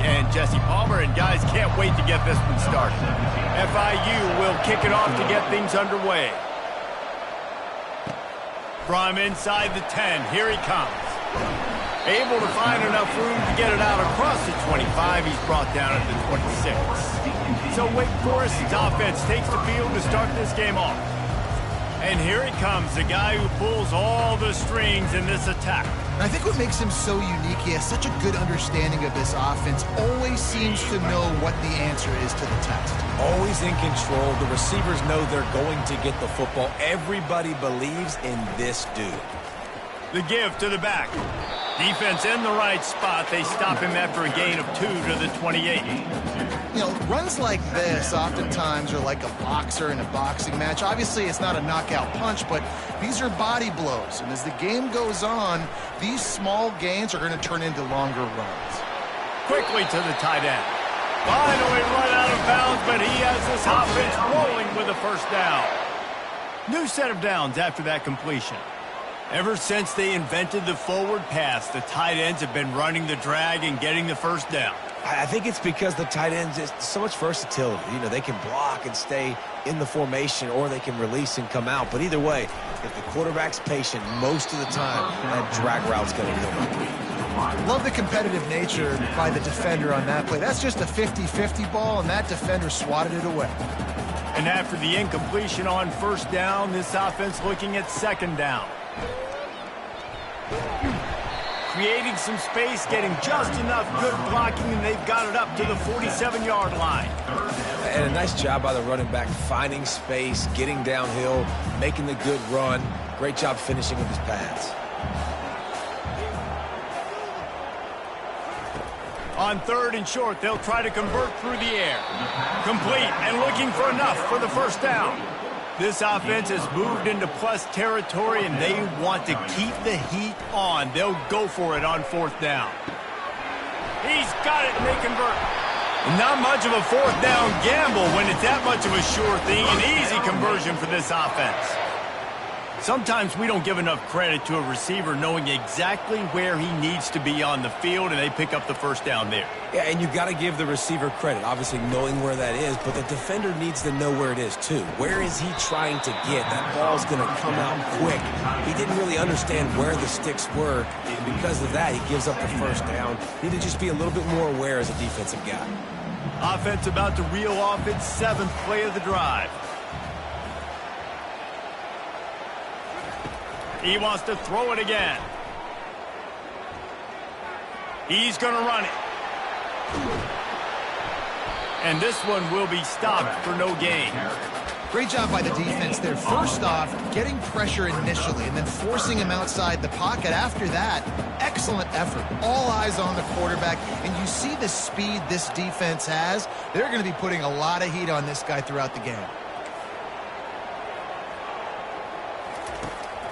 and Jesse Palmer, and guys can't wait to get this one started. FIU will kick it off to get things underway. From inside the 10, here he comes. Able to find enough room to get it out across the 25. He's brought down at the 26. So Wake Forest's offense takes the field to start this game off. And here he comes, the guy who pulls all the strings in this attack. I think what makes him so unique, he has such a good understanding of this offense, always seems to know what the answer is to the test. Always in control. The receivers know they're going to get the football. Everybody believes in this dude. The give to the back. Defense in the right spot. They stop him after a gain of 2 to the 28. You know, runs like this oftentimes are like a boxer in a boxing match. Obviously, it's not a knockout punch, but these are body blows. And as the game goes on, these small gains are going to turn into longer runs. Quickly to the tight end. Finally run out of bounds, but he has this offense rolling with a first down. New set of downs after that completion. Ever since they invented the forward pass, the tight ends have been running the drag and getting the first down. I think it's because the tight ends is so much versatility. You know, they can block and stay in the formation, or they can release and come out. But either way, if the quarterback's patient most of the time, that drag route's going to come. Love the competitive nature by the defender on that play. That's just a 50-50 ball, and that defender swatted it away. And after the incompletion on first down, this offense looking at second down. Creating some space, getting just enough good blocking, and they've got it up to the 47-yard line. And a nice job by the running back, finding space, getting downhill, making the good run. Great job finishing with his pads. On third and short, they'll try to convert through the air. Complete and looking for enough for the first down. This offense has moved into plus territory, and they want to keep the heat on. They'll go for it on fourth down. He's got it, and they convert. Not much of a fourth down gamble when it's that much of a sure thing. An easy conversion for this offense. Sometimes we don't give enough credit to a receiver knowing exactly where he needs to be on the field, and they pick up the first down there. Yeah, and you've got to give the receiver credit, obviously knowing where that is, but the defender needs to know where it is too. Where is he trying to get? That ball's going to come out quick. He didn't really understand where the sticks were, and because of that, he gives up the first down. Need to just be a little bit more aware as a defensive guy. Offense about to reel off its 7th play of the drive. He wants to throw it again. He's going to run it. And this one will be stopped for no gain. Great job by the defense there. First off, getting pressure initially and then forcing him outside the pocket. After that, excellent effort. All eyes on the quarterback. And you see the speed this defense has. They're going to be putting a lot of heat on this guy throughout the game.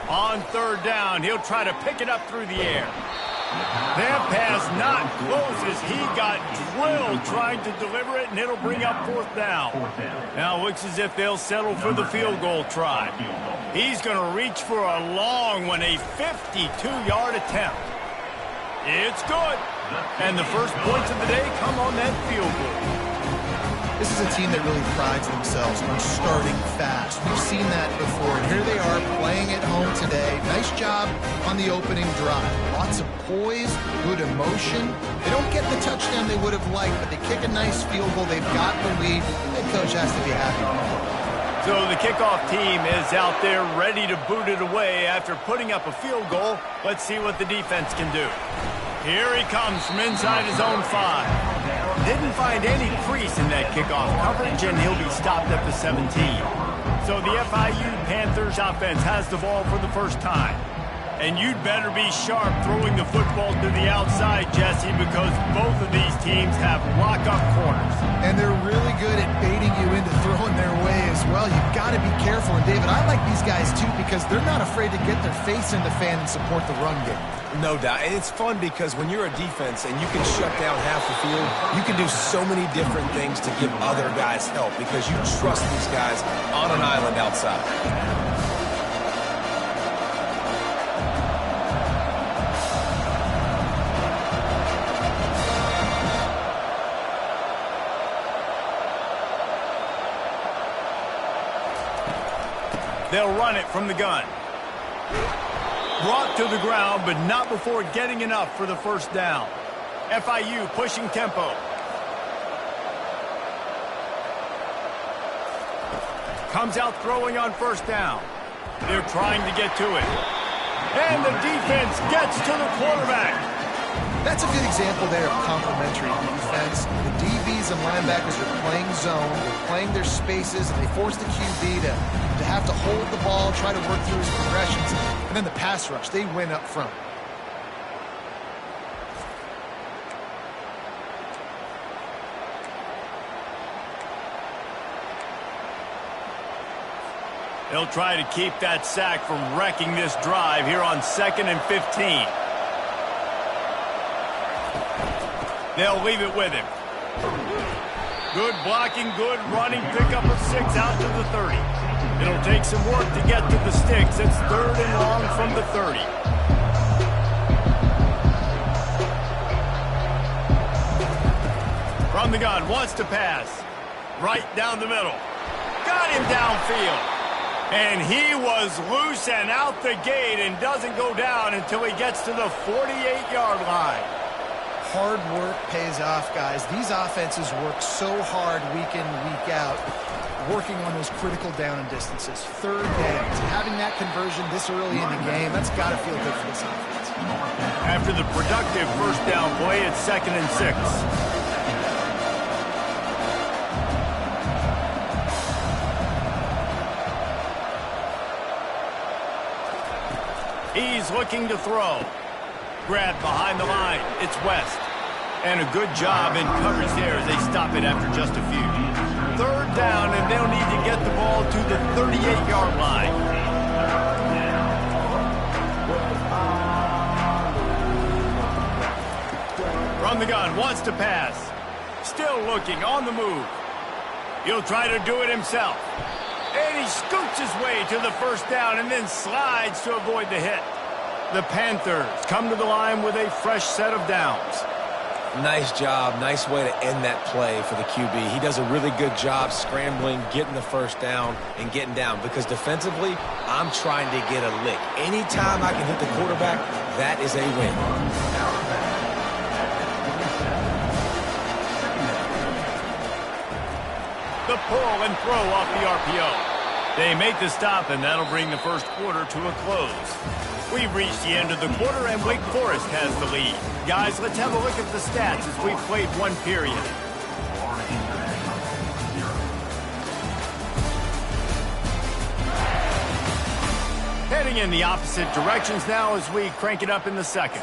On third down, he'll try to pick it up through the air. That pass not close as he got drilled trying to deliver it, and it'll bring up fourth down. Now it looks as if they'll settle for the field goal try. He's going to reach for a long one, a 52-yard attempt. It's good. And the first points of the day come on that field goal. This is a team that really prides themselves on starting fast. We've seen that before, and here they are playing at home today. Nice job on the opening drive. Lots of poise, good emotion. They don't get the touchdown they would have liked, but they kick a nice field goal. They've got the lead. The coach has to be happy. So the kickoff team is out there ready to boot it away after putting up a field goal. Let's see what the defense can do. Here he comes from inside his own 5. Didn't find any crease in that kickoff coverage, and he'll be stopped at the 17. So the FIU Panthers offense has the ball for the first time. And you'd better be sharp throwing the football to the outside, Jesse, because both of these teams have lock-up corners. And they're really good at baiting you into throwing their way as well. You've got to be careful. And, David, I like these guys, too, because they're not afraid to get their face in the fan and support the run game. No doubt. And it's fun because when you're a defense and you can shut down half the field, you can do so many different things to give other guys help because you trust these guys on an island outside. They'll run it from the gun. Brought to the ground, but not before getting enough for the first down. FIU pushing tempo. Comes out throwing on first down. They're trying to get to it. And the defense gets to the quarterback. That's a good example there of complementary defense. The DBs and linebackers are playing zone, they're playing their spaces, and they force the QB to have to hold the ball, try to work through his progressions, and then the pass rush, they win up front. They'll try to keep that sack from wrecking this drive here on 2nd and 15. They'll leave it with him. Good blocking, good running, pickup of 6 out to the 30. It'll take some work to get to the sticks. It's 3rd and long from the 30. From the gun, wants to pass. Right down the middle. Got him downfield. And he was loose and out the gate and doesn't go down until he gets to the 48-yard line. Hard work pays off, guys. These offenses work so hard week in, week out, working on those critical down and distances. 3rd downs. Having that conversion this early in the game, that's got to feel good for this offense. After the productive first down play, it's 2nd and 6. He's looking to throw. Grabbed behind the line. It's West. And a good job in coverage there as they stop it after just a few. 3rd down, and they'll need to get the ball to the 38-yard line. From the gun, wants to pass. Still looking, on the move. He'll try to do it himself. And he scoots his way to the first down and then slides to avoid the hit. The Panthers come to the line with a fresh set of downs. Nice job. Nice way to end that play for the QB. He does a really good job scrambling, getting the first down, and getting down. Because defensively, I'm trying to get a lick. Anytime I can hit the quarterback, that is a win. The pull and throw off the RPO. They make the stop, and that'll bring the first quarter to a close. We've reached the end of the quarter, and Wake Forest has the lead. Guys, let's have a look at the stats as we've played one period. Heading in the opposite directions now as we crank it up in the second.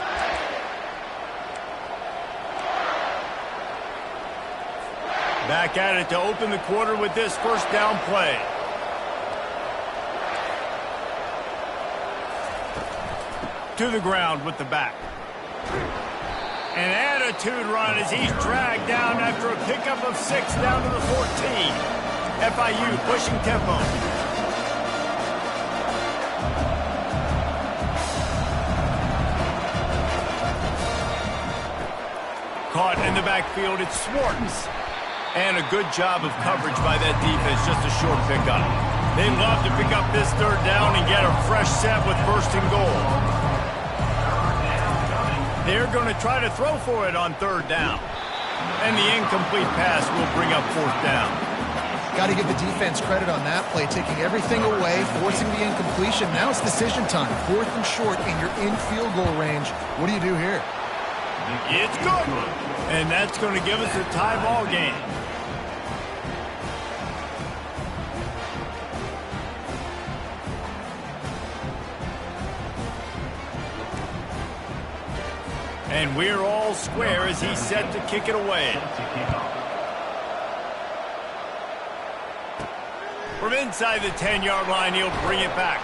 Back at it to open the quarter with this first down play. To the ground with the back. An attitude run as he's dragged down after a pickup of 6 down to the 14. FIU pushing tempo. Caught in the backfield, it's Swartz. And a good job of coverage by that defense, just a short pickup. They'd love to pick up this 3rd down and get a fresh set with 1st and goal. They're going to try to throw for it on 3rd down. And the incomplete pass will bring up 4th down. Got to give the defense credit on that play, taking everything away, forcing the incompletion. Now it's decision time. 4th and short, and you're in field goal range. What do you do here? It's good. And that's going to give us a tie ball game. And we're all square as he's set to kick it away. From inside the 10-yard line, he'll bring it back.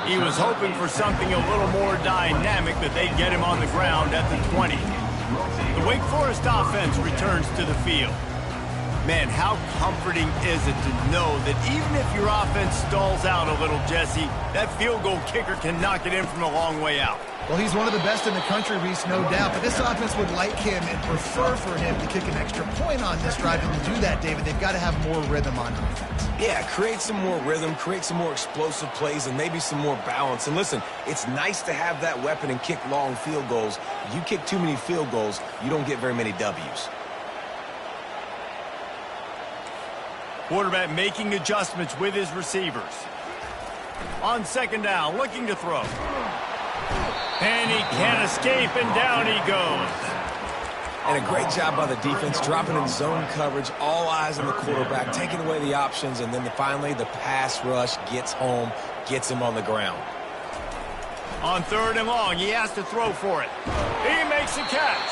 He was hoping for something a little more dynamic, but they'd get him on the ground at the 20. The Wake Forest offense returns to the field. Man, how comforting is it to know that even if your offense stalls out a little, Jesse, that field goal kicker can knock it in from a long way out. Well, he's one of the best in the country, Reese, no doubt. But this offense would like him and prefer for him to kick an extra point on this drive. And to do that, David, they've got to have more rhythm on offense. Yeah, create some more rhythm, create some more explosive plays, and maybe some more balance. And listen, it's nice to have that weapon and kick long field goals. If you kick too many field goals, you don't get very many W's. Quarterback making adjustments with his receivers. On second down, looking to throw. And he can't escape, and down he goes. And a great job by the defense, dropping in zone coverage, all eyes on the quarterback, taking away the options, and then finally the pass rush gets home, gets him on the ground. On third and long, he has to throw for it. He makes a catch.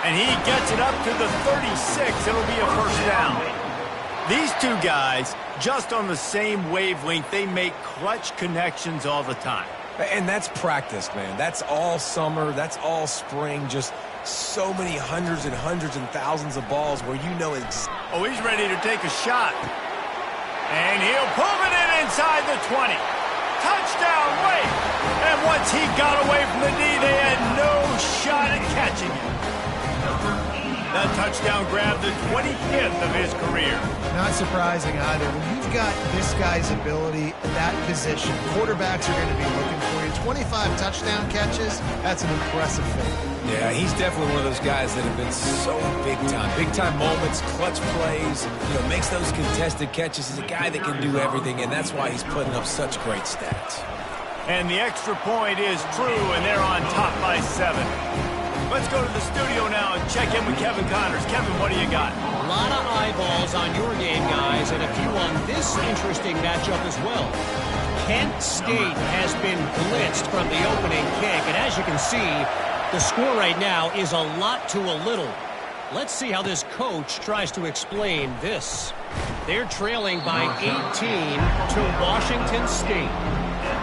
And he gets it up to the 36. It'll be a first down. These two guys, just on the same wavelength, they make clutch connections all the time. And that's practice, man. That's all summer. That's all spring. Just so many hundreds and thousands of balls where you know it's... Oh, he's ready to take a shot. And he'll pull it in inside the 20. Touchdown, wait. And once he got away from the knee, they had no shot at catching him. That touchdown grabbed the 25th of his career. Not surprising either. When you've got this guy's ability at that position, quarterbacks are going to be looking for you. 25 touchdown catches, that's an impressive thing. Yeah, he's definitely one of those guys that have been so big time. Big time moments, clutch plays, makes those contested catches. He's a guy that can do everything, and that's why he's putting up such great stats. And the extra point is true, and they're on top by 7. Let's go to the studio now and check in with Kevin Connors. Kevin, what do you got? A lot of eyeballs on your game, guys, and a few on this interesting matchup as well. Kent State has been blitzed from the opening kick, and as you can see, the score right now is a lot to a little. Let's see how this coach tries to explain this. They're trailing by 18 to Washington State.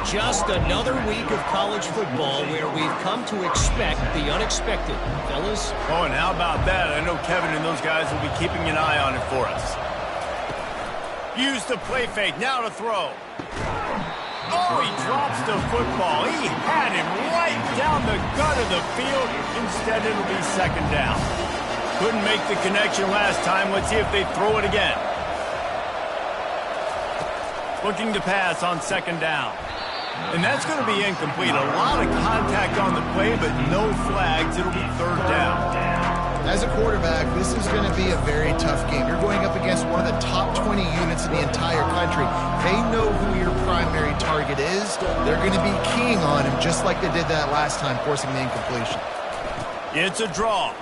Just another week of college football where we've come to expect the unexpected, fellas. Oh, and how about that? I know Kevin and those guys will be keeping an eye on it for us. Use the play fake, now to throw. Oh, he drops the football. He had him right down the gut of the field. Instead, it'll be second down. Couldn't make the connection last time. Let's see if they throw it again. Looking to pass on second down. And that's going to be incomplete. A lot of contact on the play, but no flags. It'll be third down. As a quarterback, this is going to be a very tough game. You're going up against one of the top 20 units in the entire country. They know who your primary target is. They're going to be keying on him just like they did that last time, forcing the incompletion. It's a draw.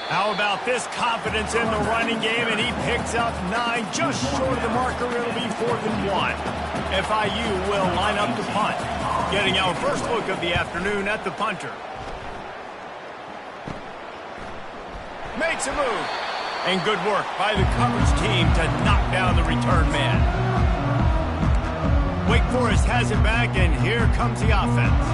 How about this confidence in the running game, and he picks up 9, just short of the marker. It'll be 4th and 1. FIU will line up to punt. Getting our first look of the afternoon at the punter. Makes a move. And good work by the coverage team to knock down the return man. Wake Forest has it back, and here comes the offense.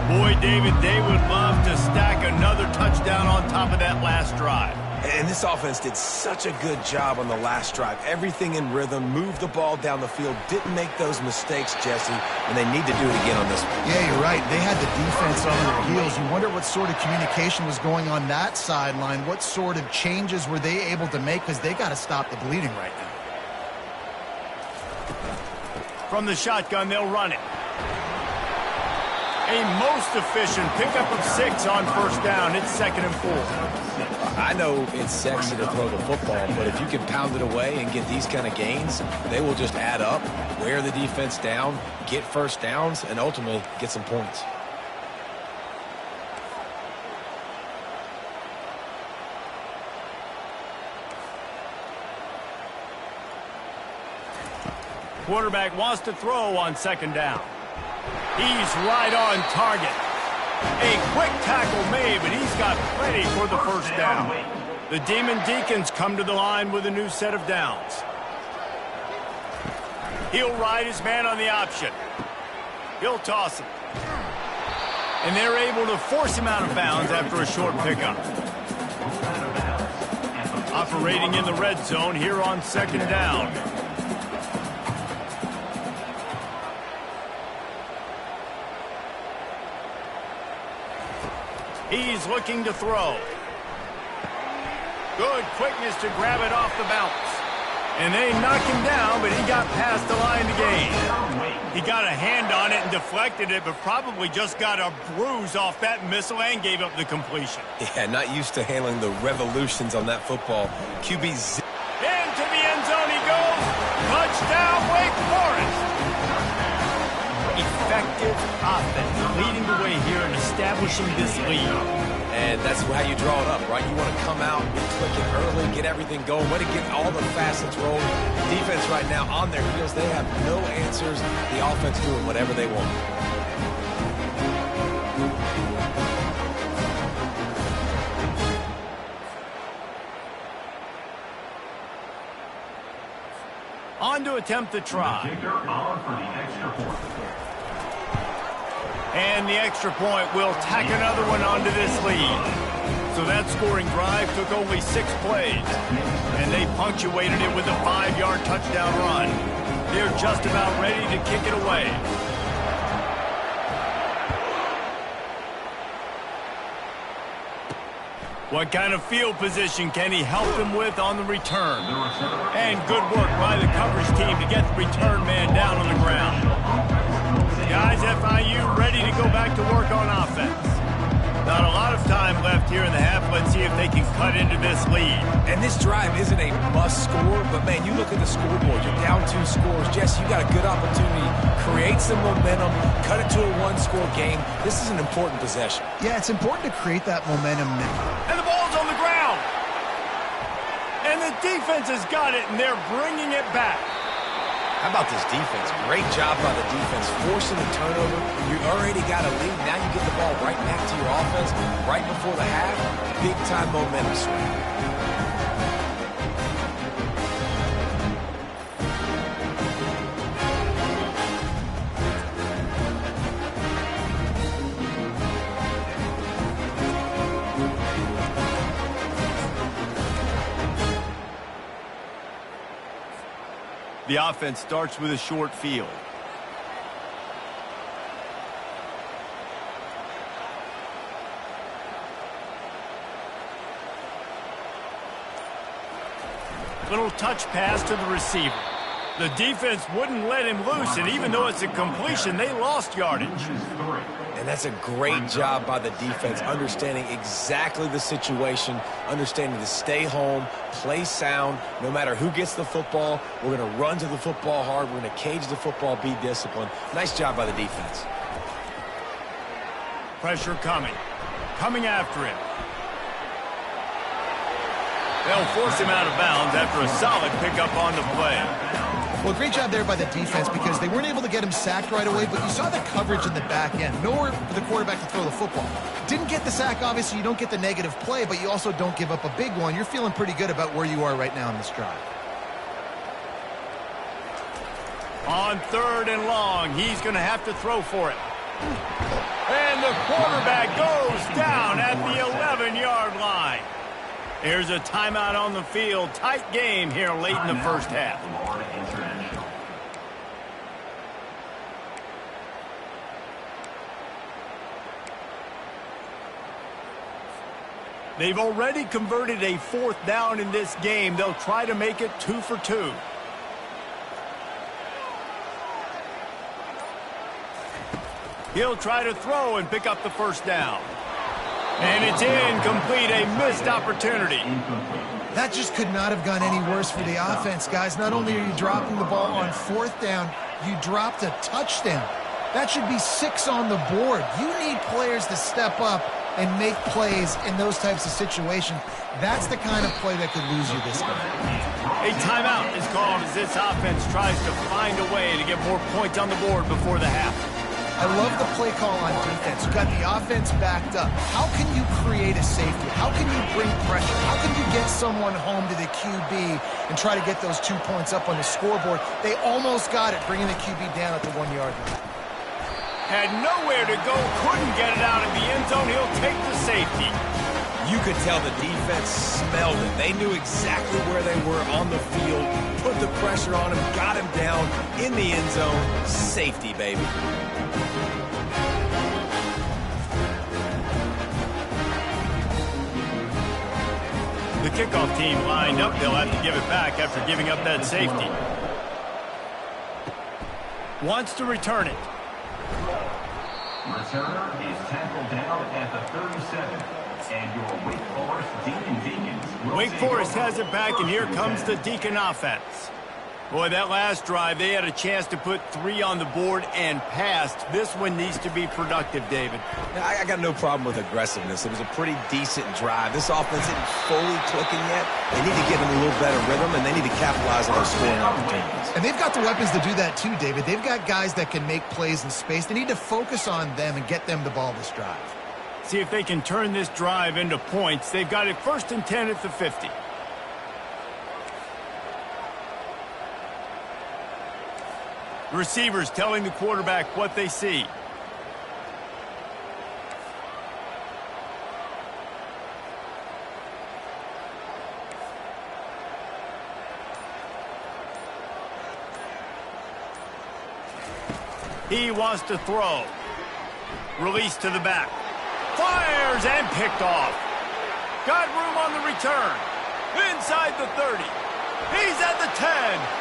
Boy, David, they would love to stack another touchdown on top of that last drive. And this offense did such a good job on the last drive. Everything in rhythm, moved the ball down the field, didn't make those mistakes, Jesse, and they need to do it again on this one. Yeah, you're right. They had the defense on their heels. You wonder what sort of communication was going on that sideline. What sort of changes were they able to make, because they got to stop the bleeding right now. From the shotgun, they'll run it. A most efficient pickup of 6 on first down. It's 2nd and 4. I know it's sexy to throw the football, but if you can pound it away and get these kind of gains, they will just add up, wear the defense down, get first downs, and ultimately get some points. Quarterback wants to throw on second down. He's right on target. A quick tackle made, but he's got plenty for the first down. The Demon Deacons come to the line with a new set of downs. He'll ride his man on the option. He'll toss it. And they're able to force him out of bounds after a short pickup. Operating in the red zone here on second down. He's looking to throw. Good quickness to grab it off the bounce. And they knocked him down, but he got past the line to gain. He got a hand on it and deflected it, but probably just got a bruise off that missile and gave up the completion. Yeah, not used to handling the revolutions on that football. QB. Into the end zone he goes. Touchdown, Wake Forest. Effective offense leading the way here and establishing this lead. And that's how you draw it up, right? You want to come out, be clicking early, get everything going, way to get all the facets rolling. Defense right now on their heels. They have no answers. The offense doing whatever they want. On to attempt the try. And the extra point will tack another one onto this lead. So that scoring drive took only 6 plays. And they punctuated it with a 5-yard touchdown run. They're just about ready to kick it away. What kind of field position can he help them with on the return? And good work by the coverage team to get the return man down on the ground. Guys, FIU ready to go back to work on offense. Not a lot of time left here in the half. Let's see if they can cut into this lead. And this drive isn't a must score, but man, you look at the scoreboard. You're down 2 scores. Jesse, you got a good opportunity. Create some momentum. Cut it to a 1-score game. This is an important possession. Yeah, it's important to create that momentum. And the ball's on the ground. And the defense has got it, and they're bringing it back. How about this defense? Great job by the defense, forcing the turnover. You already got a lead. Now you get the ball right back to your offense right before the half. Big-time momentum swing. The offense starts with a short field. Little touch pass to the receiver. The defense wouldn't let him loose, and even though it's a completion, they lost yardage. And that's a great job by the defense, understanding exactly the situation, understanding to stay home, play sound. No matter who gets the football, we're going to run to the football hard. We're going to cage the football, be disciplined. Nice job by the defense. Pressure coming. Coming after him. They'll force him out of bounds after a solid pickup on the play. Well, great job there by the defense because they weren't able to get him sacked right away, but you saw the coverage in the back end. Nowhere for the quarterback to throw the football. Didn't get the sack, obviously. You don't get the negative play, but you also don't give up a big one. You're feeling pretty good about where you are right now in this drive. On 3rd and long, he's going to have to throw for it. And the quarterback goes down at the 11-yard line. Here's a timeout on the field. Tight game here late in the first half. They've already converted a 4th down in this game. They'll try to make it 2 for 2. He'll try to throw and pick up the 1st down. And it's incomplete, a missed opportunity. That just could not have gone any worse for the offense, guys. Not only are you dropping the ball on 4th down, you dropped a touchdown. That should be 6 on the board. You need players to step up and make plays in those types of situations. That's the kind of play that could lose you this game. A timeout is called as this offense tries to find a way to get more points on the board before the half. I love the play call on defense. You got the offense backed up. How can you create a safety? How can you bring pressure? How can you get someone home to the QB and try to get those 2 points up on the scoreboard? They almost got it, bringing the QB down at the 1-yard line. Had nowhere to go, couldn't get it out of the end zone. He'll take the safety. You could tell the defense smelled it. They knew exactly where they were on the field, put the pressure on him, got him down in the end zone. Safety, baby. The kickoff team lined up. They'll have to give it back after giving up that safety. Wants to return it. Returner is tackled down at the 37. And your Wake Forest Deacon Deacons. Wake Forest has it back, and here comes the Deacon offense. Boy, that last drive, they had a chance to put 3 on the board and passed. This one needs to be productive, David. I got no problem with aggressiveness. It was a pretty decent drive. This offense isn't fully clicking yet. They need to get in a little better rhythm, and they need to capitalize on those scoring opportunities. And they've got the weapons to do that too, David. They've got guys that can make plays in space. They need to focus on them and get them the ball this drive. See if they can turn this drive into points. They've got it 1st and 10 at the 50. Receivers telling the quarterback what they see. He wants to throw. Release to the back. Fires and picked off. Got room on the return. Inside the 30. He's at the 10.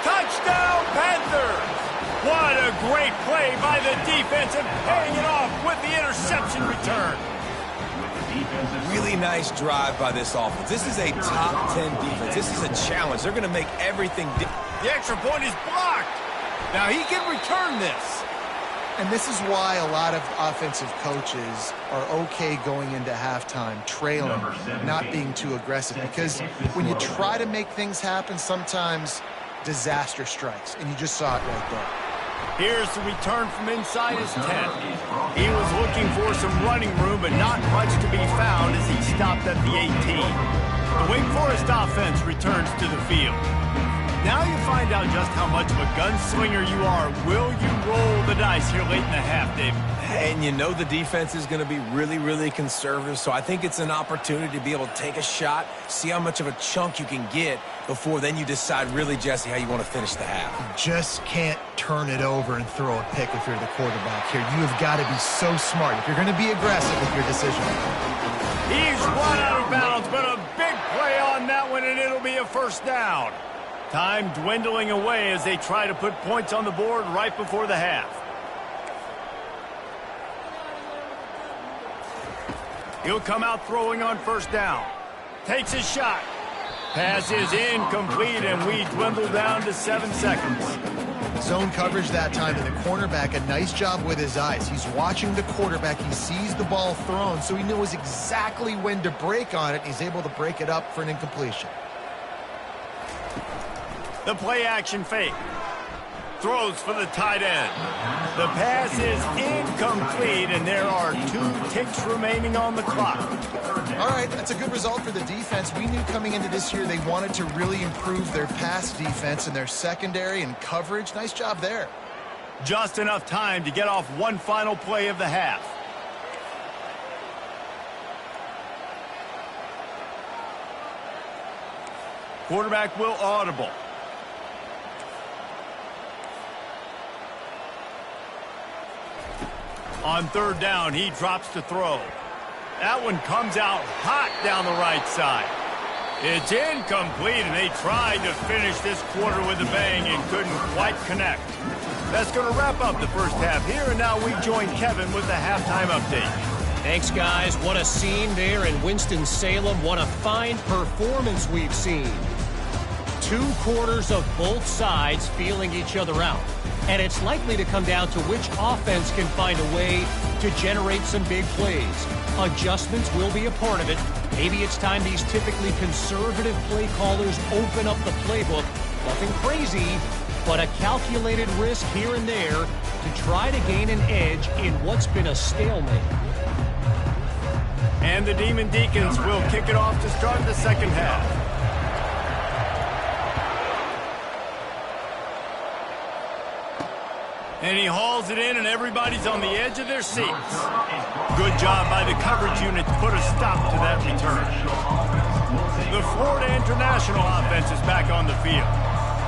Touchdown, Panthers! What a great play by the defense and paying it off with the interception return. Really nice drive by this offense. This is a top 10 defense. This is a challenge. They're going to make everything. The extra point is blocked. Now he can return this. And this is why a lot of offensive coaches are okay going into halftime, trailing, not being too aggressive. Because when you try to make things happen, sometimes disaster strikes, and you just saw it right there. Here's the return from inside his 10. He was looking for some running room, but not much to be found as he stopped at the 18. The Wake Forest offense returns to the field. Now you find out just how much of a gunslinger you are. Will you roll the dice here late in the half, David? And you know the defense is going to be really, really conservative, so I think it's an opportunity to be able to take a shot, see how much of a chunk you can get before then you decide really, Jesse, how you want to finish the half. You just can't turn it over and throw a pick if you're the quarterback here. You have got to be so smart if you're going to be aggressive with your decision. He's run out of bounds, but a big play on that one, and it'll be a 1st down. Time dwindling away as they try to put points on the board right before the half. He'll come out throwing on 1st down. Takes a shot. Pass is incomplete, and we dwindle down to 7 seconds. Zone coverage that time, and the cornerback, a nice job with his eyes. He's watching the quarterback. He sees the ball thrown, so he knows exactly when to break on it. He's able to break it up for an incompletion. The play action fake. Throws for the tight end. The pass is incomplete, and there are 2 ticks remaining on the clock. All right, that's a good result for the defense. We knew coming into this year they wanted to really improve their pass defense and their secondary and coverage. Nice job there. Just enough time to get off one final play of the half. Quarterback will audible. On 3rd down, he drops to throw. That one comes out hot down the right side. It's incomplete, and they tried to finish this quarter with a bang and couldn't quite connect. That's going to wrap up the 1st half here, and now we join Kevin with the halftime update. Thanks, guys. What a scene there in Winston-Salem. What a fine performance we've seen. 2 quarters of both sides feeling each other out. And it's likely to come down to which offense can find a way to generate some big plays. Adjustments will be a part of it. Maybe it's time these typically conservative play callers open up the playbook. Nothing crazy, but a calculated risk here and there to try to gain an edge in what's been a stalemate. And the Demon Deacons will kick it off to start the 2nd half. And he hauls it in, and everybody's on the edge of their seats. Good job by the coverage unit to put a stop to that return. The Florida International offense is back on the field.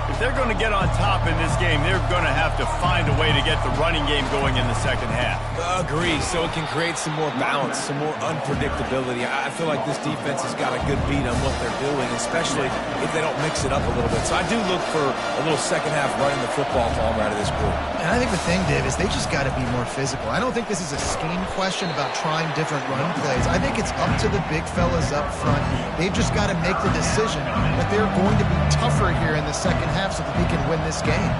If they're going to get on top in this game, they're going to have to find a way to get the running game going in the second half. Agree, so it can create some more balance, some more unpredictability. I feel like this defense has got a good beat on what they're doing, especially if they don't mix it up a little bit. So I do look for a little second half running the football ball out of this group. And I think the thing, Dave, is they just got to be more physical. I don't think this is a scheme question about trying different run plays. I think it's up to the big fellas up front. They've just got to make the decision that they're going to be tougher here in the second half so that they can win this game.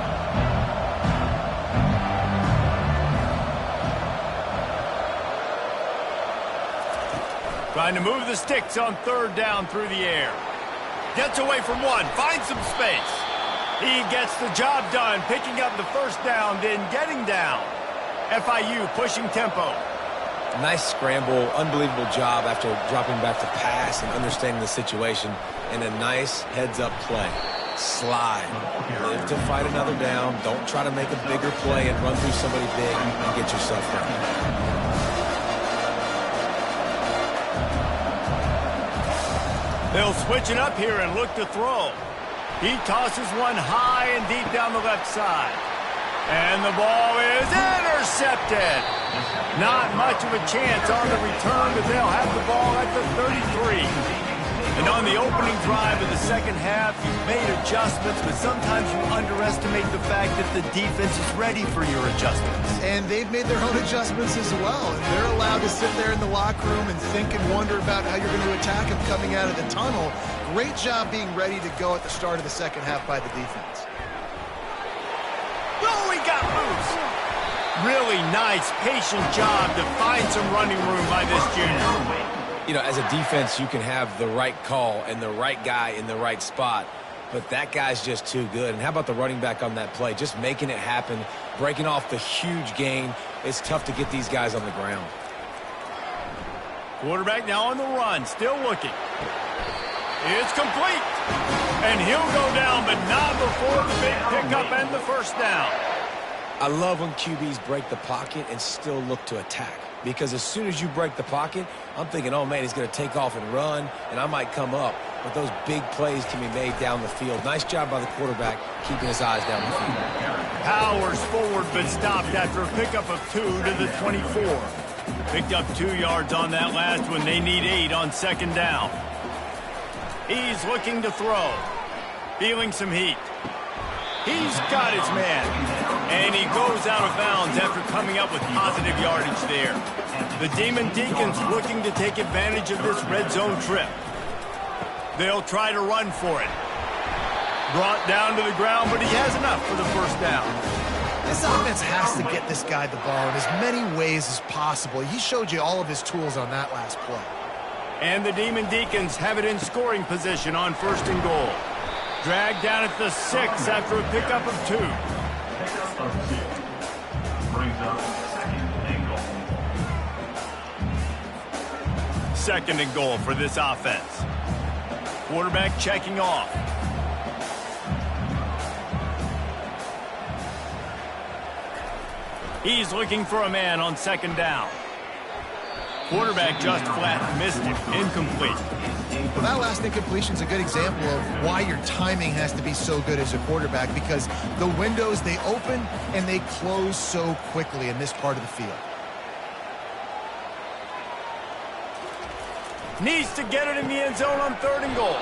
Trying to move the sticks on third down through the air. Gets away from one, finds some space. He gets the job done, picking up the first down, then getting down. FIU pushing tempo. Nice scramble, unbelievable job after dropping back to pass and understanding the situation, and a nice heads-up play. Slide. Live to fight another down. Don't try to make a bigger play and run through somebody big and get yourself down. They'll switch it up here and look to throw. He tosses one high and deep down the left side. And the ball is intercepted. Not much of a chance on the return, but they'll have the ball at the 33. And on the opening drive of the second half, you've made adjustments, but sometimes you underestimate the fact that the defense is ready for your adjustments. And they've made their own adjustments as well. And they're allowed to sit there in the locker room and think and wonder about how you're going to attack them coming out of the tunnel. Great job being ready to go at the start of the second half by the defense. Oh, he got loose. Really nice, patient job to find some running room by this junior. You know, as a defense, you can have the right call and the right guy in the right spot, but that guy's just too good. And how about the running back on that play? Just making it happen, breaking off the huge gain. It's tough to get these guys on the ground. Quarterback now on the run, still looking. It's complete. And he'll go down, but not before the big pickup and the first down. I love when QBs break the pocket and still look to attack. Because as soon as you break the pocket, I'm thinking, oh, man, he's going to take off and run, and I might come up. But those big plays can be made down the field. Nice job by the quarterback keeping his eyes down the field. Powers forward, but stopped after a pickup of 2 to the 24. Picked up 2 yards on that last one. They need 8 on second down. He's looking to throw. Feeling some heat. He's got his man. And he goes out of bounds after coming up with positive yardage there. The Demon Deacons looking to take advantage of this red zone trip. They'll try to run for it. Brought down to the ground, but he has enough for the first down. This offense has to get this guy the ball in as many ways as possible. He showed you all of his tools on that last play. And the Demon Deacons have it in scoring position on first and goal. Dragged down at the 6 after a pickup of 2. Brings up second and goal for this offense. Quarterback checking off. He's looking for a man on second down. Quarterback just flat missed it. Incomplete. Well, that last incompletion is a good example of why your timing has to be so good as a quarterback, because the windows, they open and they close so quickly in this part of the field. Needs to get it in the end zone on third and goal.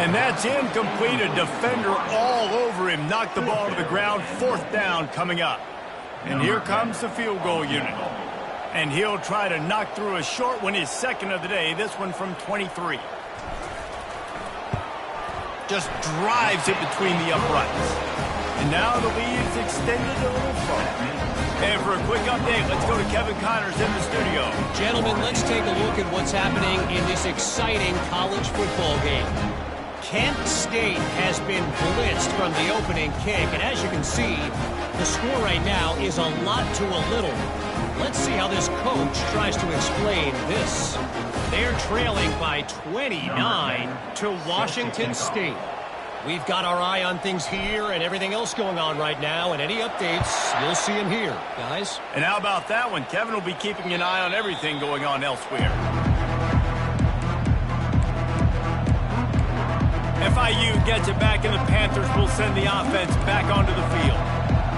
And that's incomplete. A defender all over him. Knocked the ball to the ground. Fourth down coming up. And here comes the field goal unit. And he'll try to knock through a short one, his second of the day. This one from 23. Just drives it between the uprights. And now the lead's extended a little further. And for a quick update, let's go to Kevin Connors in the studio. Gentlemen, let's take a look at what's happening in this exciting college football game. Kent State has been blitzed from the opening kick, and as you can see, the score right now is a lot to a little. Let's see how this coach tries to explain this. They're trailing by 29 to Washington State. We've got our eye on things here and everything else going on right now, and any updates, you'll see them here, guys. And how about that one? Kevin will be keeping an eye on everything going on elsewhere. FIU gets it back, and the Panthers will send the offense back onto the field.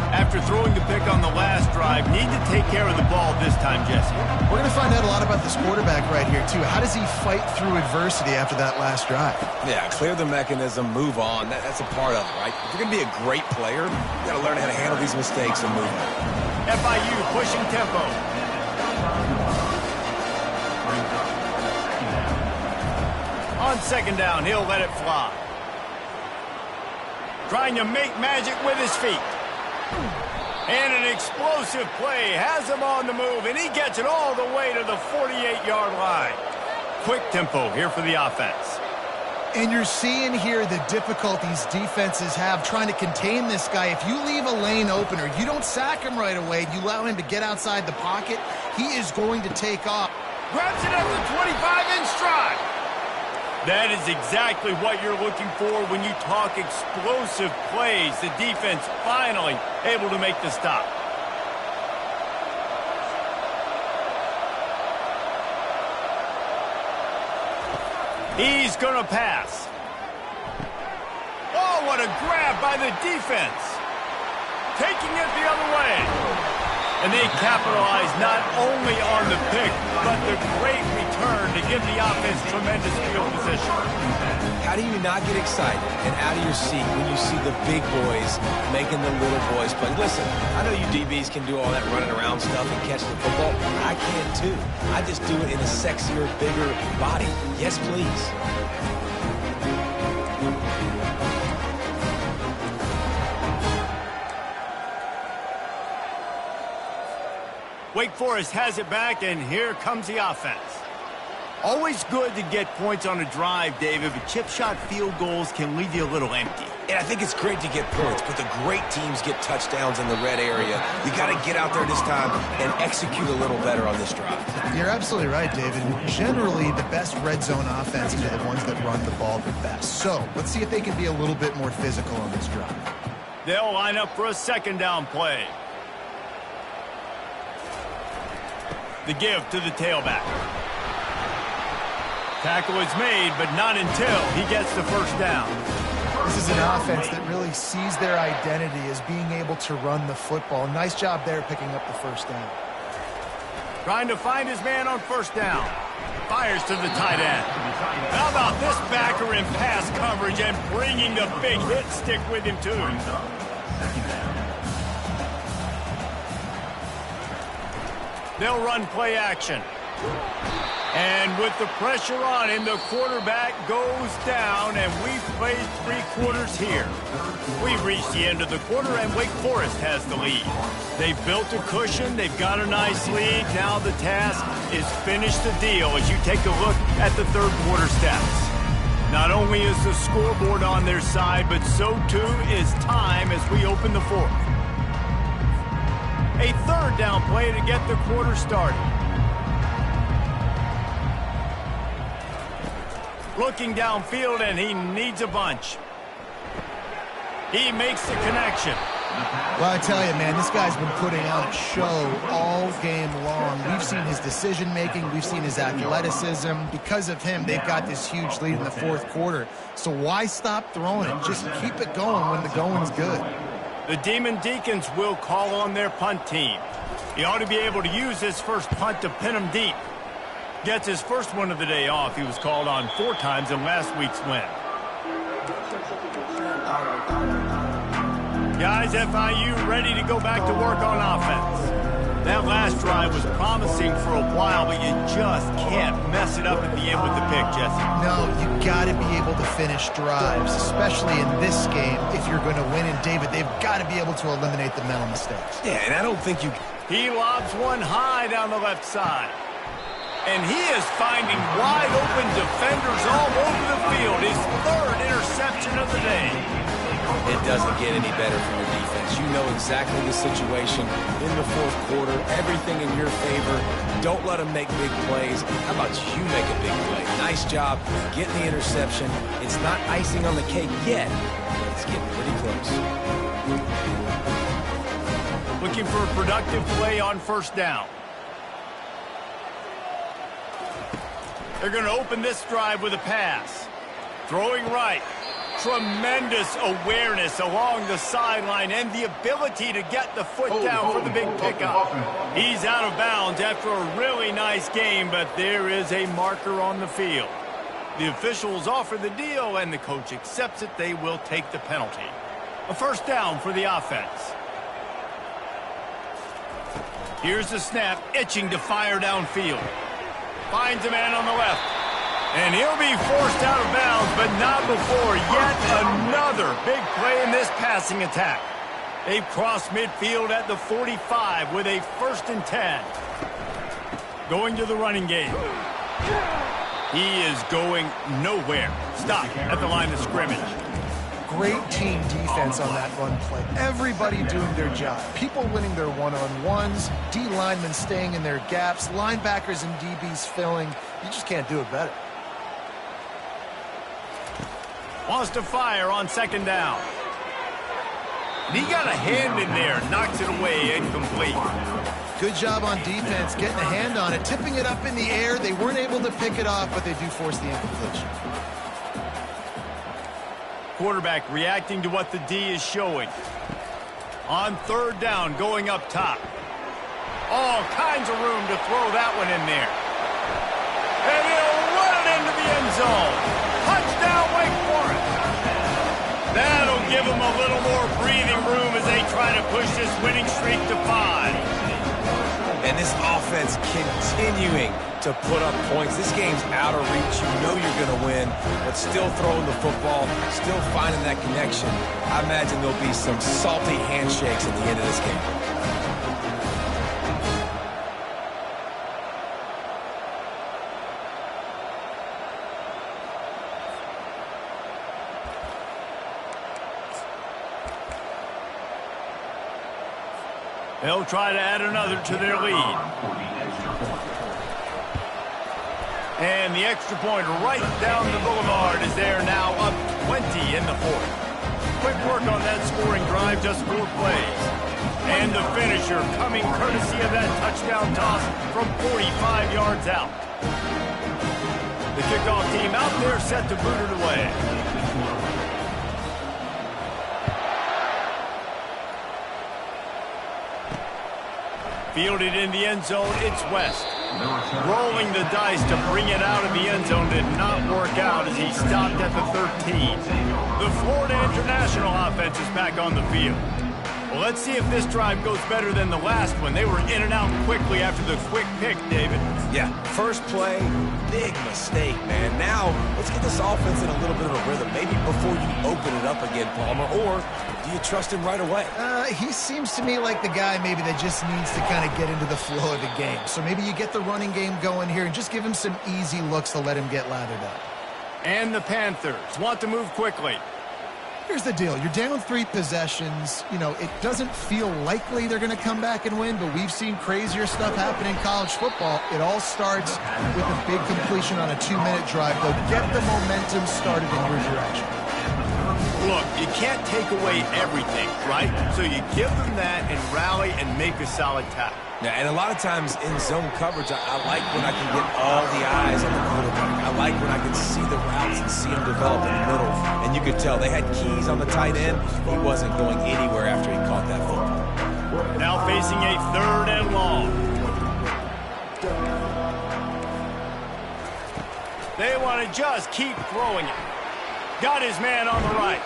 After throwing the pick on the last drive, need to take care of the ball this time, Jesse. We're going to find out a lot about this quarterback right here, too. How does he fight through adversity after that last drive? Yeah, clear the mechanism, move on. That's a part of it, right? If you're going to be a great player, you got to learn how to handle these mistakes and move on. FIU pushing tempo. On second down, he'll let it fly. Trying to make magic with his feet. And an explosive play has him on the move, and he gets it all the way to the 48-yard line. Quick tempo here for the offense. And you're seeing here the difficulties defenses have trying to contain this guy. If you leave a lane open or you don't sack him right away, you allow him to get outside the pocket, he is going to take off. Grabs it at the 25 in stride. That is exactly what you're looking for when you talk explosive plays. The defense finally able to make the stop. He's going to pass. Oh, what a grab by the defense. Taking it the other way. And they capitalize not only on the pick, but the great return to give the offense tremendous field position. How do you not get excited and out of your seat when you see the big boys making the little boys play? Listen, I know you DBs can do all that running around stuff and catch the football. I can too. I just do it in a sexier, bigger body. Yes, please. Wake Forest has it back, and here comes the offense. Always good to get points on a drive, David, but chip shot field goals can leave you a little empty. And I think it's great to get points, but the great teams get touchdowns in the red area. You got to get out there this time and execute a little better on this drive. You're absolutely right, David. Generally, the best red zone offenses are the ones that run the ball the best. So let's see if they can be a little bit more physical on this drive. They'll line up for a second down play. The give to the tailback. Tackle is made, but not until he gets the first down. This is an offense that really sees their identity as being able to run the football. Nice job there picking up the first down. Trying to find his man on first down. Fires to the tight end. How about this backer in pass coverage and bringing the big hit stick with him, too. They'll run play action. And with the pressure on him, the quarterback goes down, and we've played 3 quarters here. We've reached the end of the quarter, and Wake Forest has the lead. They've built a cushion. They've got a nice lead. Now the task is finish the deal as you take a look at the third quarter stats. Not only is the scoreboard on their side, but so too is time as we open the fourth. A third down play to get the quarter started. Looking downfield, and he needs a bunch. He makes the connection. Well, I tell you, man, this guy's been putting on a show all game long. We've seen his decision-making. We've seen his athleticism. Because of him, they've got this huge lead in the fourth quarter. So why stop throwing it? Just keep it going when the going's good. The Demon Deacons will call on their punt team. He ought to be able to use his first punt to pin him deep. Gets his first one of the day off. He was called on 4 times in last week's win. Guys, FIU ready to go back to work on offense. That last drive was promising for a while, but you just can't mess it up at the end with the pick, Jesse. No, you got to be able to finish drives, especially in this game. If you're going to win, and David, they've got to be able to eliminate the mental mistakes. Yeah, and I don't think you... He lobs one high down the left side. And he is finding wide open defenders all over the field. His 3rd interception of the day. It doesn't get any better from your defense. You know exactly the situation in the fourth quarter. Everything in your favor. Don't let them make big plays. How about you make a big play? Nice job getting the interception. It's not icing on the cake yet. It's getting pretty close. Looking for a productive play on first down. They're going to open this drive with a pass. Throwing right. Tremendous awareness along the sideline and the ability to get the foot down for the big pickup. He's out of bounds after a really nice game, but there is a marker on the field. The officials offer the deal, and the coach accepts it. They will take the penalty. A first down for the offense. Here's the snap, itching to fire downfield. Finds a man on the left. And he'll be forced out of bounds, but not before yet another big play in this passing attack. They've crossed midfield at the 45 with a 1st and 10. Going to the running game. He is going nowhere. Stop at the line of scrimmage. Great team defense on that run play. Everybody doing their job. People winning their one-on-ones, D linemen staying in their gaps, linebackers and DBs filling. You just can't do it better. Wants to fire on 2nd down. And he got a hand in there, knocks it away, incomplete. Good job on defense, getting a hand on it, tipping it up in the air. They weren't able to pick it off, but they do force the incompletion. Quarterback reacting to what the D is showing. On 3rd down, going up top. All kinds of room to throw that one in there. And he'll run it into the end zone. Touchdown, Wake Forest. That'll give them a little more breathing room as they try to push this winning streak to 5. And this offense continuing to put up points. This game's out of reach. You know you're going to win, but still throwing the football, still finding that connection. I imagine there'll be some salty handshakes at the end of this game. They'll try to add another to their lead. And the extra point right down the boulevard is there now, up 20 in the 4th. Quick work on that scoring drive, just 4 plays. And the finisher coming courtesy of that touchdown toss from 45 yards out. The kickoff team out there set to boot it away. Fielded in the end zone, it's West. Rolling the dice to bring it out of the end zone did not work out as he stopped at the 13. The Florida International offense is back on the field. Well, let's see if this drive goes better than the last one. They were in and out quickly after the quick pick, David. Yeah, first play, big mistake, man. Now, let's get this offense in a little bit of a rhythm. Maybe before you open it up again, Palmer, or do you trust him right away? He seems to me like the guy maybe that just needs to kind of get into the flow of the game. So maybe you get the running game going here and just give him some easy looks to let him get lathered up. And the Panthers want to move quickly. Here's the deal. You're down 3 possessions. You know, it doesn't feel likely they're going to come back and win, but we've seen crazier stuff happen in college football. It all starts with a big completion on a 2-minute drive. They'll get the momentum started in your direction. Look, you can't take away everything, right? So you give them that and rally and make a solid tackle. Yeah, and a lot of times in zone coverage, I like when I can get all the eyes on the quarterback. I like when I can see the routes and see them develop in the middle. And you could tell they had keys on the tight end. He wasn't going anywhere after he caught that football. Now facing a 3rd and long. They want to just keep throwing it. Got his man on the right.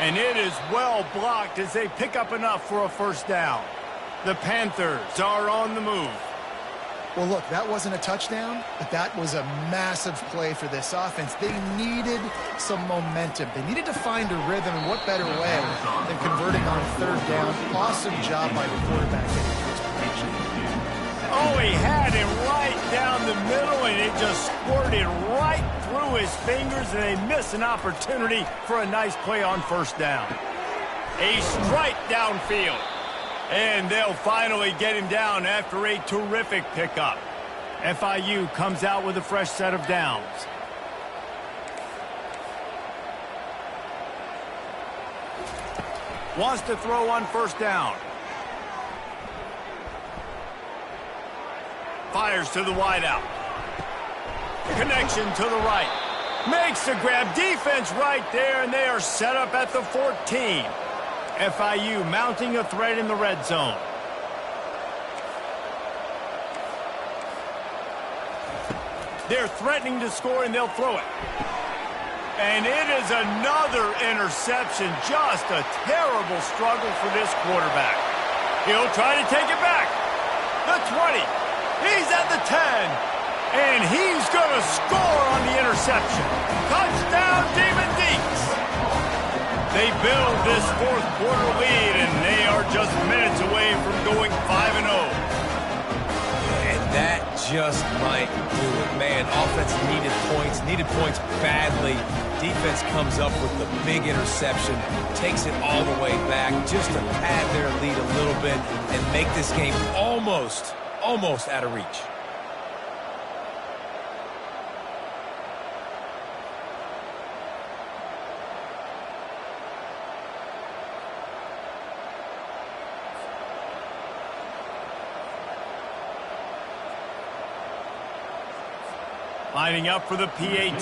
And it is well blocked as they pick up enough for a 1st down. The Panthers are on the move. Well, look, that wasn't a touchdown, but that was a massive play for this offense. They needed some momentum. They needed to find a rhythm, and what better way than converting on 3rd down. Awesome job by the quarterback getting his position. Oh, he had him right down the middle, and it just squirted right through his fingers, and they miss an opportunity for a nice play on 1st down. A strike downfield. And they'll finally get him down after a terrific pickup. FIU comes out with a fresh set of downs. Wants to throw on 1st down. Fires to the wideout. Connection to the right. Makes the grab. Defense right there, and they are set up at the 14. FIU mounting a threat in the red zone. They're threatening to score, and they'll throw it. And it is another interception. Just a terrible struggle for this quarterback. He'll try to take it back. The 20. He's at the 10. And he's going to score on the interception. Touchdown, Demon Deeks. They build this fourth quarter lead, and they are just minutes away from going 5-0. And that just might do it. Man, offense needed points badly. Defense comes up with the big interception, takes it all the way back just to pad their lead a little bit and make this game almost out of reach. Lining up for the PAT.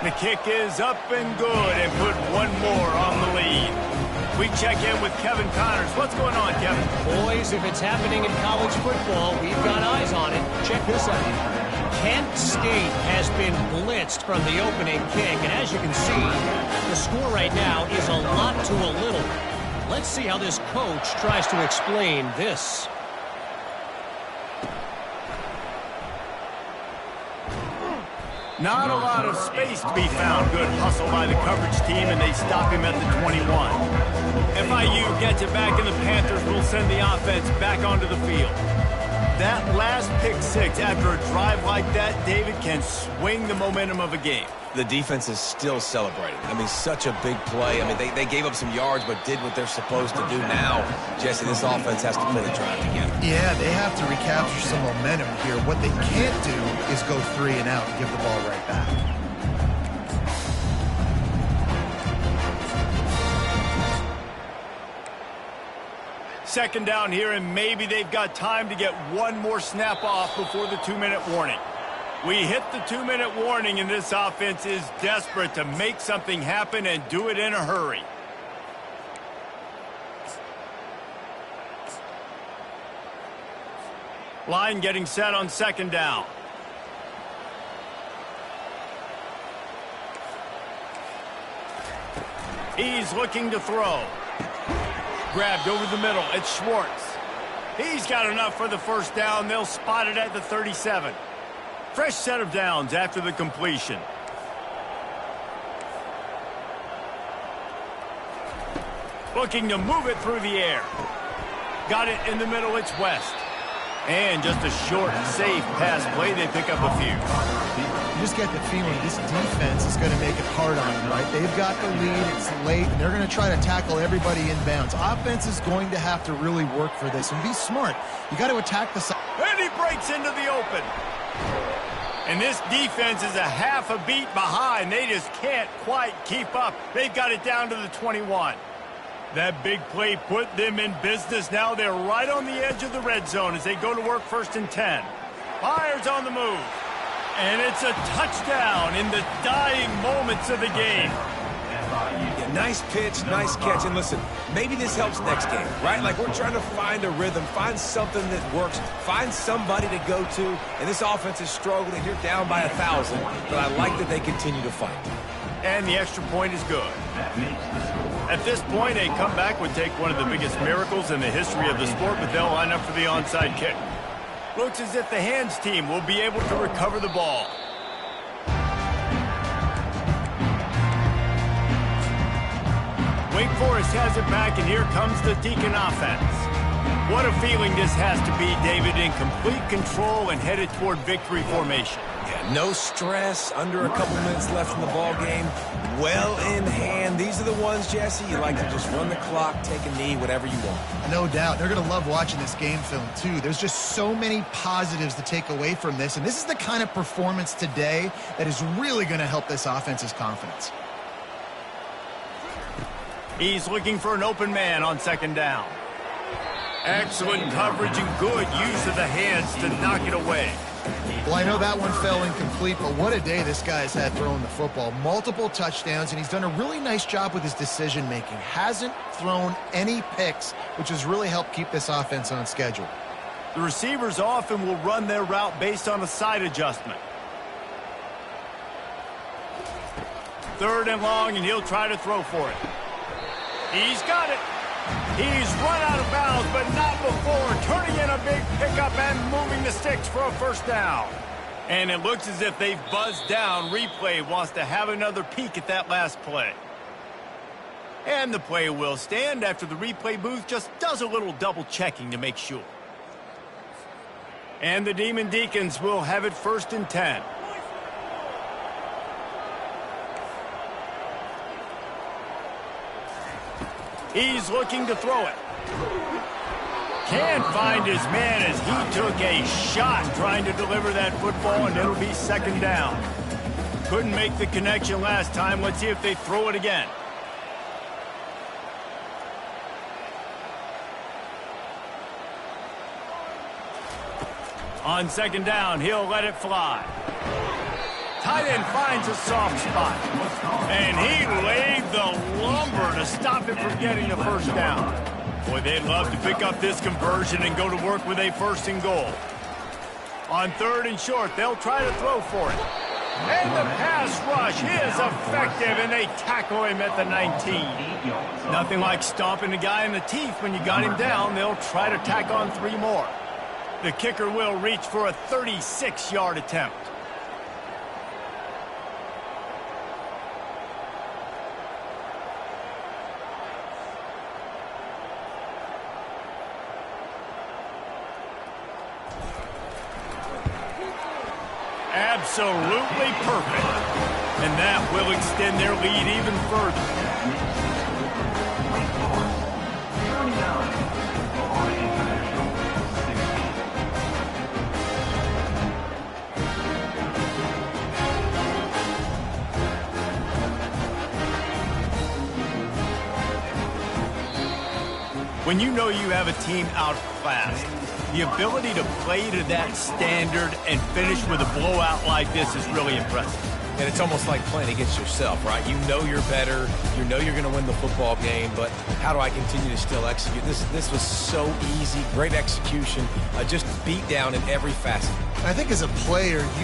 The kick is up and good and put one more on the lead. We check in with Kevin Connors. What's going on, Kevin? Boys, if it's happening in college football, we've got eyes on it. Check this out. Kent State has been blitzed from the opening kick, and as you can see, the score right now is a lot to a little. Let's see how this coach tries to explain this. Not a lot of space to be found. Good hustle by the coverage team, and they stop him at the 21. FIU gets it back, and the Panthers will send the offense back onto the field. That last pick six after a drive like that, David, can swing the momentum of a game. The defense is still celebrating. I mean, such a big play. I mean, they gave up some yards but did what they're supposed to do now. Jesse, this offense has to put a drive together. Yeah, they have to recapture some momentum here. What they can't do is go 3 and out and give the ball right back. Second down here, and maybe they've got time to get one more snap off before the 2-minute warning. We hit the 2-minute warning, and this offense is desperate to make something happen and do it in a hurry. Line getting set on second down. He's looking to throw. Grabbed over the middle. It's Schwartz. He's got enough for the first down. They'll spot it at the 37. Fresh set of downs after the completion. Looking to move it through the air. Got it in the middle. It's West. And just a short, safe pass play. They pick up a few. You just get the feeling this defense is going to make it hard on them, right? They've got the lead. It's late, and they're going to try to tackle everybody inbounds. Offense is going to have to really work for this and be smart. You got to attack the side. And he breaks into the open. And this defense is a half a beat behind. They just can't quite keep up. They've got it down to the 21. That big play put them in business. Now they're right on the edge of the red zone as they go to work 1st and 10. Myers on the move. And it's a touchdown in the dying moments of the game. Yeah, nice pitch, nice catch. And listen, maybe this helps next game, right? Like we're trying to find a rhythm, find something that works, find somebody to go to. And this offense is struggling. You're down by 1,000. But I like that they continue to fight. And the extra point is good. At this point, a comeback would take one of the biggest miracles in the history of the sport, but they'll line up for the onside kick. Looks as if the hands team will be able to recover the ball. Wake Forest has it back, and here comes the Deacon offense. What a feeling this has to be, David, in complete control and headed toward victory formation. Yeah, no stress, under a couple minutes left in the ball game. Well in hand. These are the ones, Jesse, you like to just run the clock, take a knee, whatever you want. No doubt. They're going to love watching this game film, too. There's just so many positives to take away from this, and this is the kind of performance today that is really going to help this offense's confidence. He's looking for an open man on second down. Excellent coverage and good use of the hands to knock it away. Well, I know that one fell incomplete, but what a day this guy's had throwing the football. Multiple touchdowns, and he's done a really nice job with his decision-making. Hasn't thrown any picks, which has really helped keep this offense on schedule. The receivers often will run their route based on a side adjustment. 3rd and long, and he'll try to throw for it. He's got it. He's run out of bounds, but not before turning in a big pickup and moving the sticks for a first down. And it looks as if they've buzzed down. Replay wants to have another peek at that last play. And the play will stand after the replay booth just does a little double checking to make sure. And the Demon Deacons will have it 1st and 10. He's looking to throw it. Can't find his man as he took a shot trying to deliver that football, and it'll be 2nd down. Couldn't make the connection last time. Let's see if they throw it again. On 2nd down, he'll let it fly. Tight end finds a soft spot. And he laid the lumber to stop him from getting the first down. Boy, they'd love to pick up this conversion and go to work with a 1st and goal. On 3rd and short, they'll try to throw for it. And the pass rush is effective, and they tackle him at the 19. Nothing like stomping a guy in the teeth when you got him down. They'll try to tack on 3 more. The kicker will reach for a 36-yard attempt. Absolutely perfect. And that will extend their lead even further. When you know you have a team outclassed, the ability to play to that standard and finish with a blowout like this is really impressive. And it's almost like playing against yourself, right? You know you're better. You know you're going to win the football game, but how do I continue to still execute? This was so easy. Great execution. Just beat down in every facet. I think as a player, you